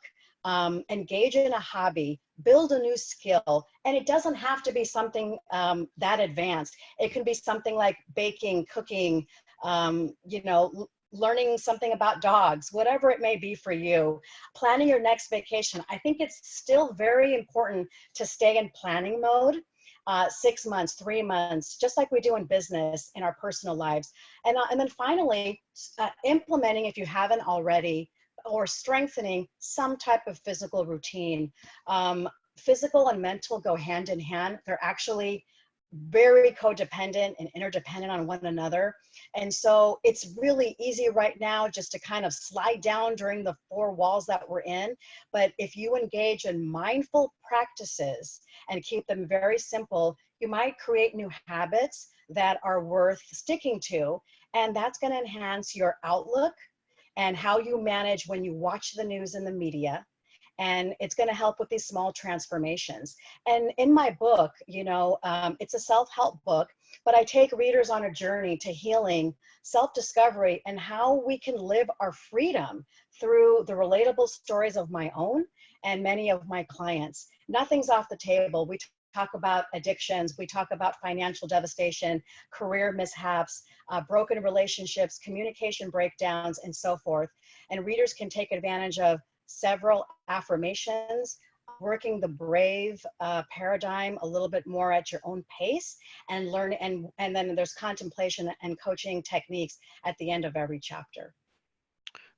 engage in a hobby, build a new skill. And it doesn't have to be something that advanced. It can be something like baking, cooking, learning something about dogs, whatever it may be for you. Planning your next vacation. I think it's still very important to stay in planning mode. 6 months, 3 months, just like we do in business, in our personal lives. And then finally, implementing, if you haven't already, or strengthening some type of physical routine. Physical and mental go hand in hand. They're actually very codependent and interdependent on one another. And so it's really easy right now just to kind of slide down during the four walls that we're in. But if you engage in mindful practices and keep them very simple, you might create new habits that are worth sticking to. And that's going to enhance your outlook and how you manage when you watch the news and the media. And it's going to help with these small transformations. And in my book, it's a self-help book, but I take readers on a journey to healing, self-discovery, and how we can live our freedom through the relatable stories of my own and many of my clients. Nothing's off the table. We talk about addictions, we talk about financial devastation, career mishaps, broken relationships, communication breakdowns, and so forth. And readers can take advantage of several affirmations, working the brave paradigm a little bit more at your own pace, and learn. And then there's contemplation and coaching techniques at the end of every chapter.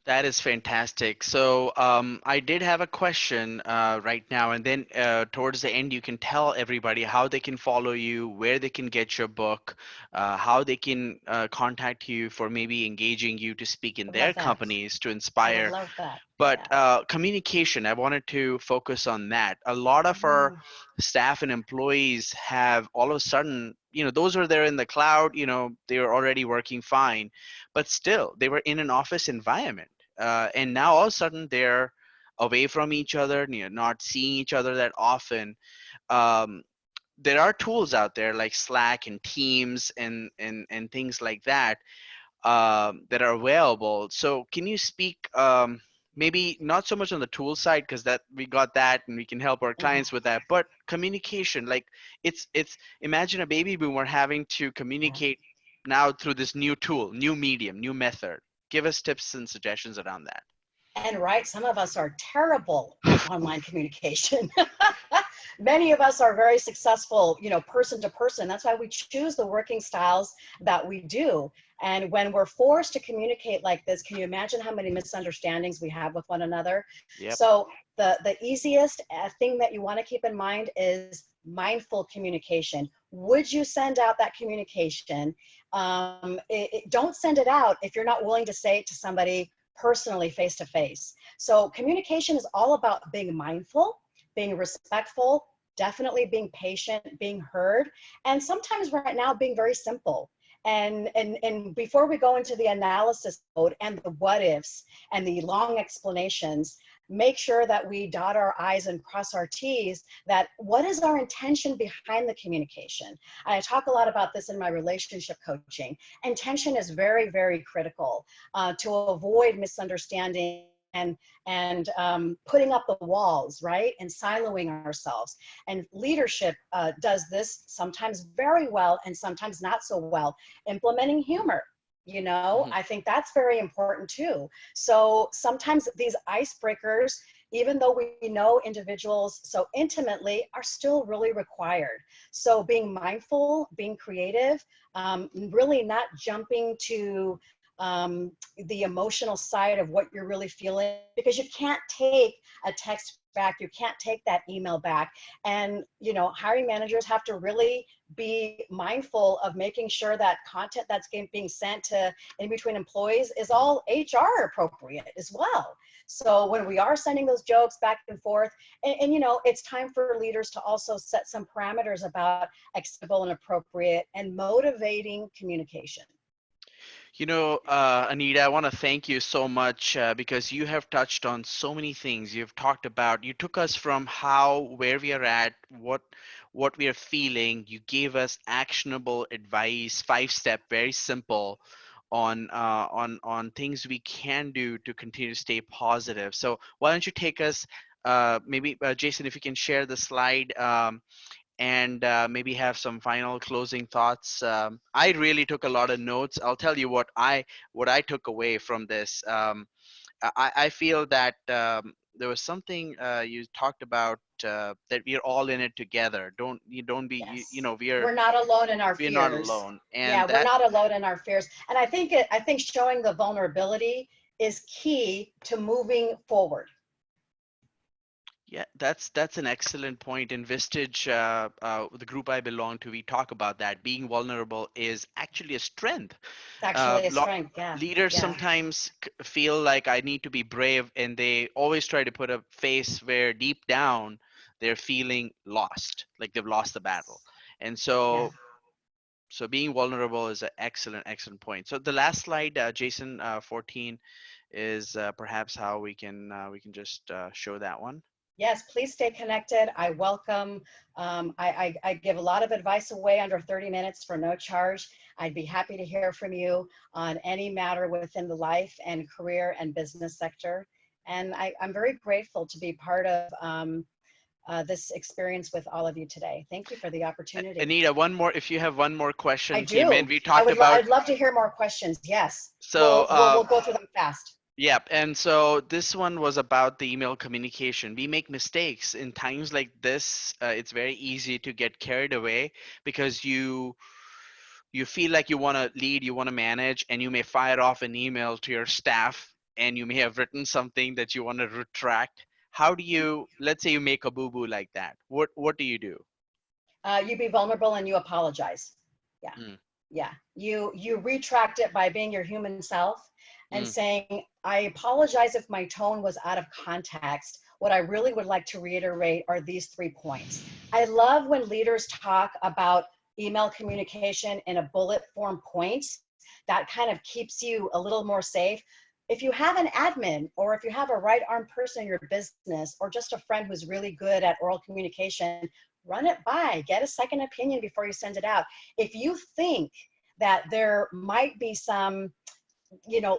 That is fantastic. So I did have a question right now, and then towards the end, you can tell everybody how they can follow you, where they can get your book, how they can contact you for maybe engaging you to speak in their companies to inspire.
I would love that.
But communication, I wanted to focus on that. A lot of our staff and employees have all of a sudden, those are there in the cloud, they were already working fine, but still they were in an office environment. And now all of a sudden they're away from each other, not seeing each other that often. There are tools out there like Slack and Teams and things like that that are available. So can you speak maybe not so much on the tool side, because that we got that and we can help our clients with that, but communication, like it's imagine a baby boomer having to communicate now through this new tool, new medium, new method. Give us tips and suggestions around that.
And right, some of us are terrible at online communication. Many of us are very successful, person to person. That's why we choose the working styles that we do. And when we're forced to communicate like this, can you imagine how many misunderstandings we have with one another?
Yep.
So the easiest thing that you want to keep in mind is mindful communication. Would you send out that communication? Don't send it out if you're not willing to say it to somebody personally, face to face. So communication is all about being mindful, being respectful, definitely being patient, being heard, and sometimes right now being very simple. And before we go into the analysis mode and the what ifs and the long explanations, make sure that we dot our I's and cross our T's, that what is our intention behind the communication? I talk a lot about this in my relationship coaching. Intention is very, very critical to avoid misunderstanding and putting up the walls, right? And siloing ourselves. And leadership does this sometimes very well and sometimes not so well. Implementing humor. I think that's very important too. So sometimes these icebreakers, even though we know individuals so intimately, are still really required. So being mindful, being creative, really not jumping to the emotional side of what you're really feeling, because you can't take a text back, you can't take that email back. And hiring managers have to really be mindful of making sure that content that's being sent to in between employees is all HR appropriate as well. So when we are sending those jokes back and forth, and it's time for leaders to also set some parameters about acceptable and appropriate and motivating communication.
Anita, I want to thank you so much because you have touched on so many things. You took us from where we are at, what we are feeling. You gave us actionable advice, 5-step, very simple, on things we can do to continue to stay positive. So why don't you take us, maybe Jason, if you can share the slide, and maybe have some final closing thoughts. I really took a lot of notes. I'll tell you what I took away from this. I feel that there was something you talked about, that we're all in it together. Don't be,
Yes.
we're
We're not alone in our
not
fears.
alone, and
Yeah, we're
that,
not alone in our fears. And I think showing the vulnerability is key to moving forward.
yeah, that's an excellent point. In Vistage, the group I belong to, we talk about that being vulnerable is actually a strength.
It's actually a
Lot
strength. Yeah.
leaders
Yeah.
sometimes feel like I need to be brave, and they always try to put a face where deep down they're feeling lost, like they've lost the battle. And
Yeah.
so being vulnerable is an excellent point. So the last slide, Jason, 14, is perhaps how we can just show that one.
Yes, please stay connected. I welcome, I give a lot of advice away under 30 minutes for no charge. I'd be happy to hear from you on any matter within the life and career and business sector. And I'm very grateful to be part of this experience with all of you today. Thank you for the opportunity.
Anita, one more, if you have one more
I
question came in.
do.
We talked
I'd
about,
love to hear more questions. Yes.
so
We'll go through them fast.
yep. And so this one was about the email communication. We make mistakes in times like this. It's very easy to get carried away because you feel like you want to lead, you want to manage, and you may fire off an email to your staff, and you may have written something that you want to retract. How do you, let's say you make a boo-boo like that. What do you do?
You be vulnerable and you apologize. Yeah.
Mm,
Yeah. You retract it by being your human self and
mm,
saying, I apologize if my tone was out of context. What I really would like to reiterate are these 3 points. I love when leaders talk about email communication in a bullet form points. That kind of keeps you a little more safe. If you have an admin, or if you have a right arm person in your business, or just a friend who's really good at oral communication, run it by, get a second opinion before you send it out. If you think that there might be some,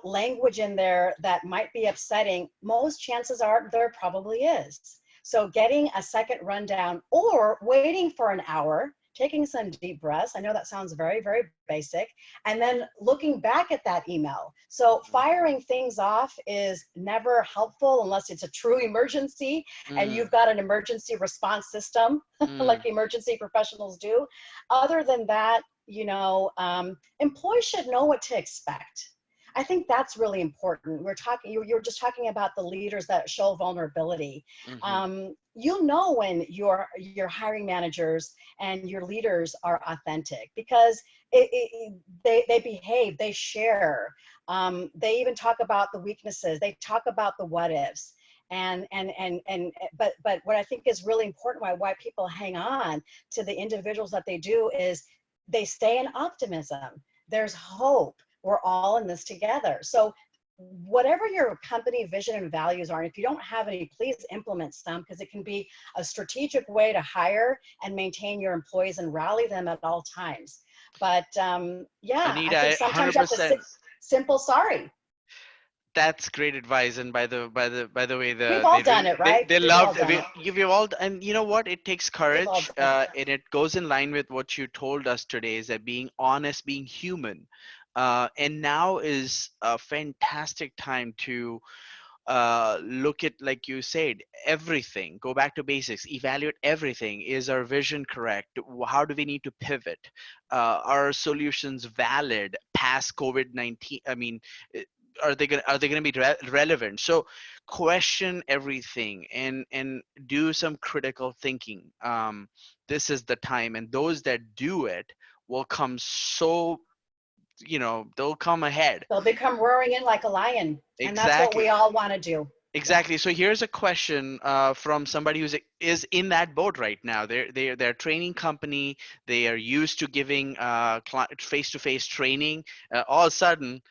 language in there that might be upsetting, most chances are there probably is. So getting a second rundown or waiting for an hour, taking some deep breaths. I know that sounds very, very basic. And then looking back at that email. So firing things off is never helpful unless it's a true emergency and
mm,
you've got an emergency response system like
mm.
emergency professionals do. Other than that, employees should know what to expect. I think that's really important. You're just talking about the leaders that show vulnerability.
Hmm.
You'll know when your hiring managers and your leaders are authentic because they behave, they share. They even talk about the weaknesses. They talk about the what ifs. But what I think is really important, why people hang on to the individuals that they do, is they stay in optimism. There's hope. We're all in this together. So whatever your company vision and values are, and if you don't have any, please implement some, because it can be a strategic way to hire and maintain your employees and rally them at all times. But yeah, I think
Anita,
sometimes you have to
100%.
simple sorry.
That's great advice. And by the way,
We've all
they
done
really,
it, right?
they
We've all
loved,
done it.
we've all, and you know what, it takes
We've all
courage,
done it.
and it goes in line with what you told us today, is that being honest, being human, and now is a fantastic time to look at, like you said, everything, go back to basics, evaluate everything. Is our vision correct? How do we need to pivot? Are solutions valid past COVID-19? I mean, eh, are they gonna be relevant? So question everything, and do some critical thinking. This is the time, and those that do it will come, so they'll come ahead.
They'll become roaring in like a lion. And that's what
Exactly.
we all want to do. Yeah.
Exactly. So here's a question from somebody is in that boat right now. They're a training company. They are used to giving face-to-face training. All of a sudden,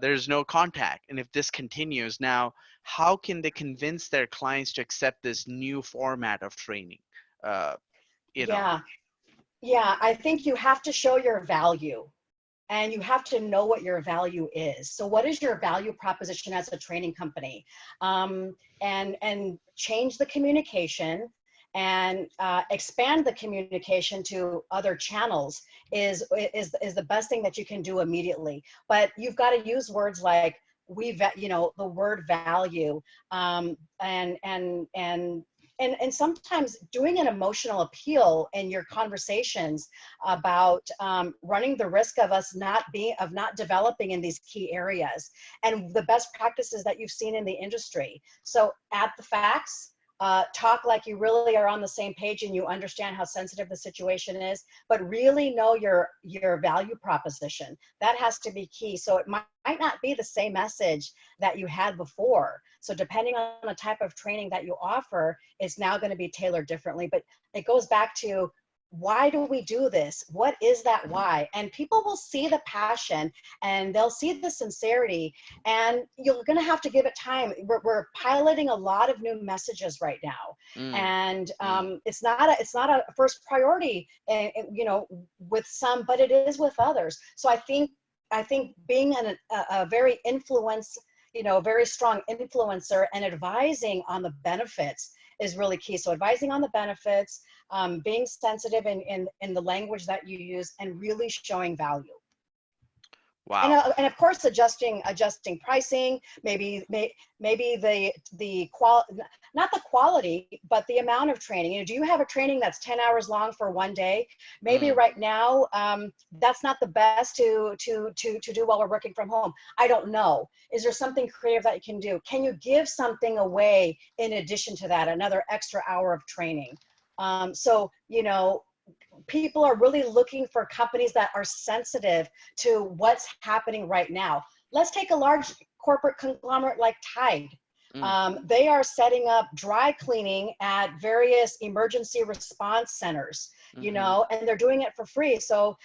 there's no contact. And if this continues now, how can they convince their clients to accept this new format of training? Uh, you know.
Yeah. Yeah, I think you have to show your value and you have to know what your value is. So what is your value proposition as a training company? And change the communication and expand the communication to other channels is the best thing that you can do immediately. But you've got to use words like the word value, and sometimes doing an emotional appeal in your conversations about running the risk of us not developing in these key areas and the best practices that you've seen in the industry. So add the facts, talk like you really are on the same page and you understand how sensitive the situation is, but really know your value proposition. That has to be key. So it might not be the same message that you had before. So depending on the type of training that you offer, it's now going to be tailored differently. But it goes back to, why do we do this? What is that why? And people will see the passion and they'll see the sincerity, and you're going to have to give it time. We're piloting a lot of new messages right now. And it's not a first priority, with some, but it is with others. So I think being a very very strong influencer and advising on the benefits is really key. So advising on the benefits, being sensitive in the language that you use, and really showing value.
Wow.
And of course, adjusting pricing, maybe the quality, not the quality, but the amount of training. Do you have a training that's 10 hours long for one day? Maybe right now, that's not the best to do while we're working from home. I don't know. Is there something creative that you can do? Can you give something away in addition to that, another extra hour of training? People are really looking for companies that are sensitive to what's happening right now. Let's take a large corporate conglomerate like Tide. They are setting up dry cleaning at various emergency response centers, and they're doing it for free. So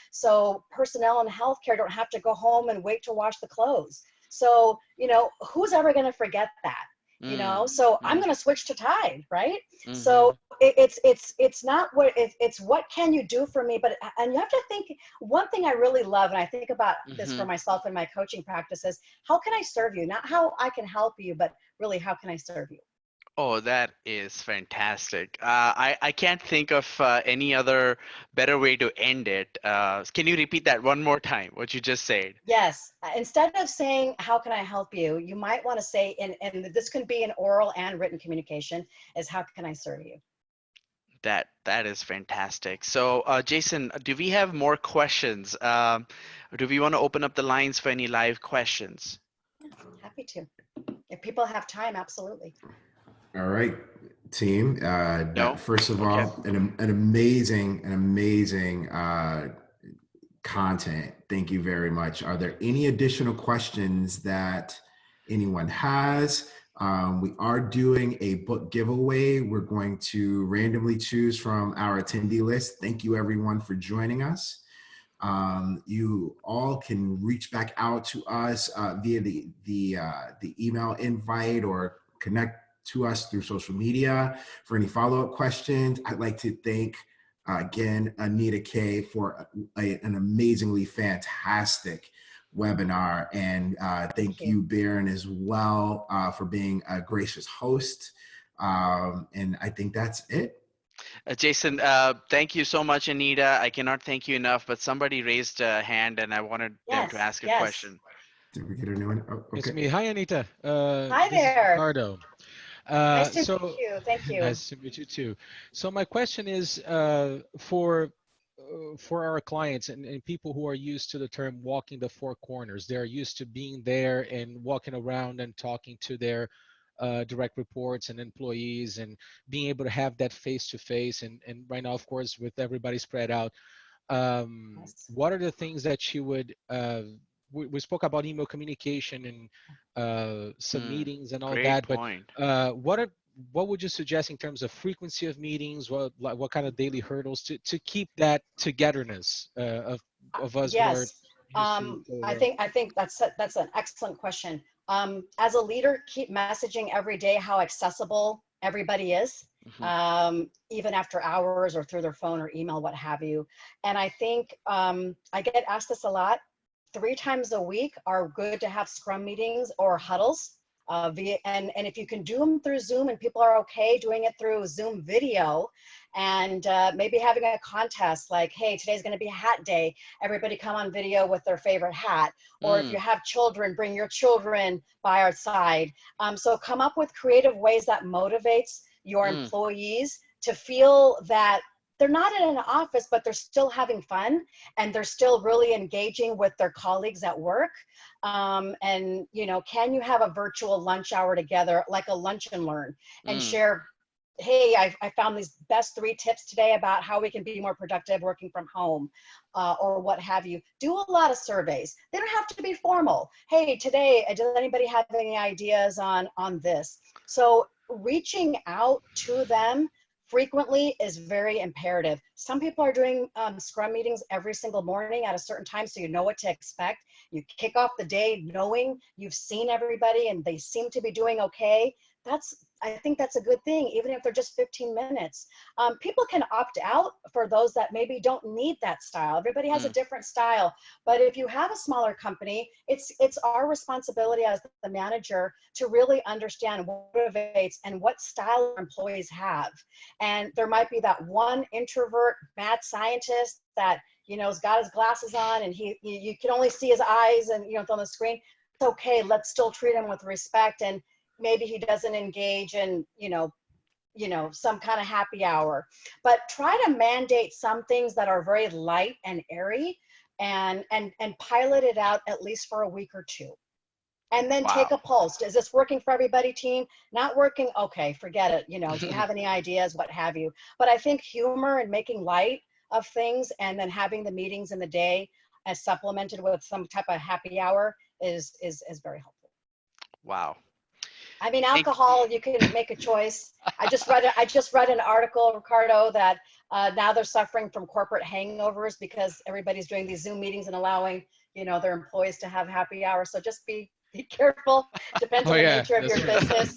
personnel in healthcare don't have to go home and wait to wash the clothes. So, who's ever going to forget that? So I'm going to switch to Tide, right? So it's not what it's what can you do for me, and you have to think. One thing I really love, and I think about this for myself in my coaching practices: how can I serve you? Not how I can help you, but really how can I serve you?
Oh, that is fantastic. I can't think of any other better way to end it. Can you repeat that one more time, what you just said?
Yes. Instead of saying, how can I help you? You might want to say, and this can be an oral and written communication, is how can I serve you?
That is fantastic. So, Jason, do we have more questions? Do we want to open up the lines for any live questions?
Yeah, happy to. If people have time, absolutely.
All right, team.
No?
First of all, an amazing content. Thank you very much. Are there any additional questions that anyone has? We are doing a book giveaway. We're going to randomly choose from our attendee list. Thank you everyone for joining us. You all can reach back out to us via the email invite, or connect to us through social media for any follow-up questions. I'd like to thank again Anita K for an amazingly fantastic webinar, and thank you Baron as well for being a gracious host, and I think that's it.
Jason, thank you so much, Anita. I cannot thank you enough, but somebody raised a hand and I wanted them to ask a question.
Did we get a new one? Oh, okay.
It's me. Hi, Anita.
Hi there.
Ricardo.
Nice to meet you. Thank you.
Nice to meet you too. So my question is for our clients and people who are used to the term walking the four corners. They're used to being there and walking around and talking to their direct reports and employees and being able to have that face-to-face. And right now, of course, with everybody spread out, what are the things that you would we spoke about email communication and some meetings and all that,
point.
But what would you suggest in terms of frequency of meetings? What kind of daily hurdles to keep that togetherness of us who are used to
I think that's an excellent question. As a leader, keep messaging every day how accessible everybody is. even after hours or through their phone or email, what have you. And I think I get asked this a lot. 3 times a week are good to have scrum meetings or huddles. And if you can do them through Zoom and people are okay doing it through Zoom video, and maybe having a contest like, hey, today's going to be hat day. Everybody come on video with their favorite hat. Or if you have children, bring your children by our side. So come up with creative ways that motivates your employees to feel that they're not in an office, but they're still having fun and they're still really engaging with their colleagues at work. And, you know, can you have a virtual lunch hour together, like a lunch and learn, and share, hey, I found these best 3 tips today about how we can be more productive working from home, or what have you. Do a lot of surveys. They don't have to be formal. Hey, today, does anybody have any ideas on this? So reaching out to them frequently is very imperative. Some people are doing scrum meetings every single morning at a certain time, so you know what to expect. You kick off the day knowing you've seen everybody and they seem to be doing okay. I think that's a good thing, even if they're just 15 minutes. People can opt out for those that maybe don't need that style. Everybody has a different style. But if you have a smaller company, it's our responsibility as the manager to really understand what motivates and what style employees have. And there might be that one introvert mad scientist that, you know, has got his glasses on and you can only see his eyes and, you know, it's on the screen. It's okay. Let's still treat him with respect. And maybe he doesn't engage in, you know, some kind of happy hour, but try to mandate some things that are very light and airy and pilot it out at least for a week or 2. And then take a pulse. Is this working for everybody, team? Not working? Okay, forget it. You know, do you have any ideas, what have you? But I think humor and making light of things and then having the meetings in the day as supplemented with some type of happy hour is very helpful.
Wow.
I mean, alcohol, you can make a choice. I just read an article, Ricardo, that now they're suffering from corporate hangovers because everybody's doing these Zoom meetings and allowing, you know, their employees to have happy hours. So just be careful. Depends on the nature of your business.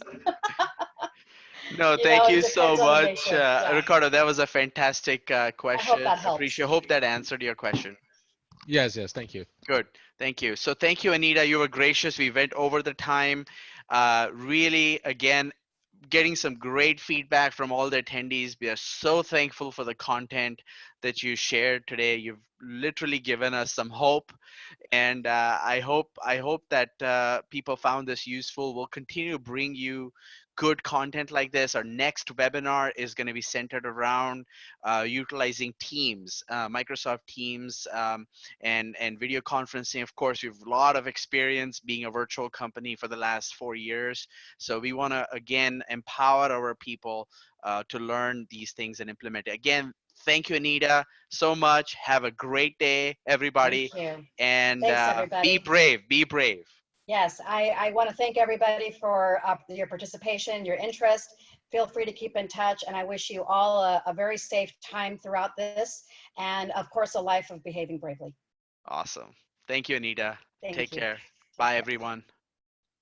No, thank you so much, Ricardo. That was a fantastic question.
I hope that helps.
Hope that answered your question.
Yes, thank you.
Good, thank you. So thank you, Anita. You were gracious. We went over the time. Really, again, getting some great feedback from all the attendees. We are so thankful for the content that you shared today. You've literally given us some hope, and I hope that people found this useful. We'll continue to bring you good content like this. Our next webinar is going to be centered around utilizing Teams, Microsoft Teams, and video conferencing. Of course, we have a lot of experience being a virtual company for the last 4 years. So we want to, again, empower our people to learn these things and implement it. Again, thank you, Anita, so much. Have a great day, everybody.
Thank you.
And
Thanks, everybody.
be brave. Be brave.
Yes, I want to thank everybody for your participation, your interest. Feel free to keep in touch, and I wish you all a very safe time throughout this, and of course, a life of behaving bravely.
Awesome. Thank you, Anita.
Thank
Take
you.
care. Bye, everyone.